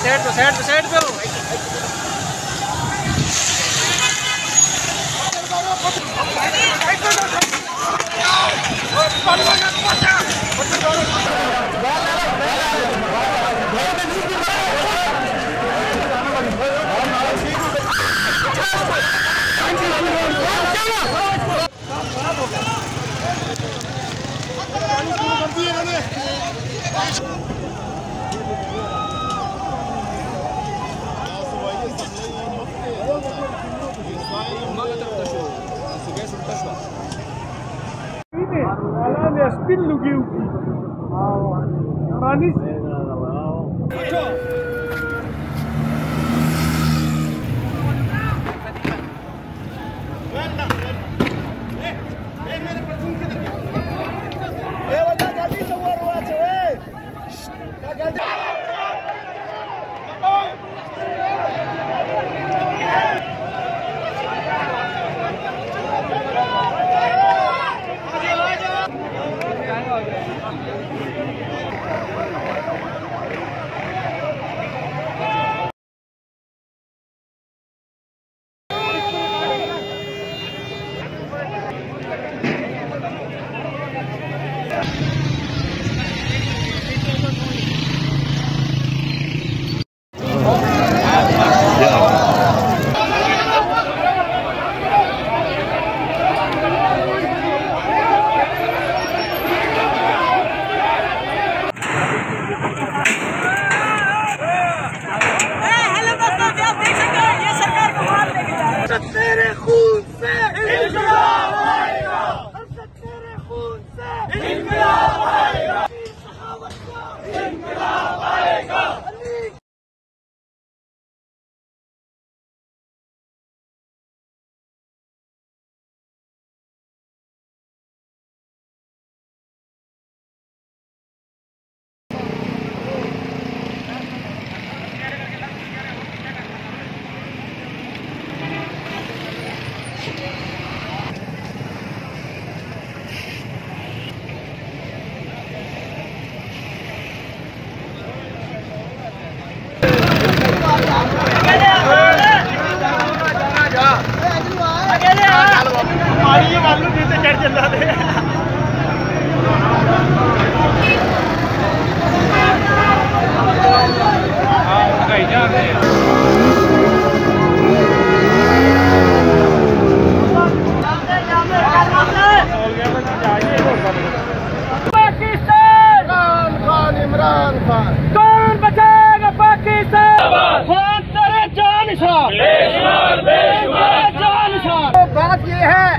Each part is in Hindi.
साइड पे Spillu giuki. Manis. तेरे खून से इंकलाब आएगा, तेरे खून से इंकलाब आएगा, इंकलाब आएगा। इमरान खान कौन बचाएगा पाकिस्तान? तेरे जानिसार जानिसार। तो बात ये है,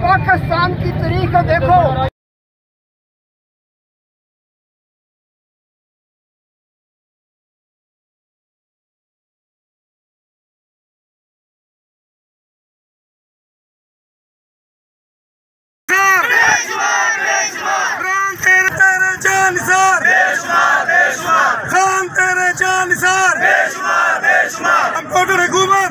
पाकिस्तान की तारीख को देखो। खान तेरे जानिसार, हम फोटो हुकूमत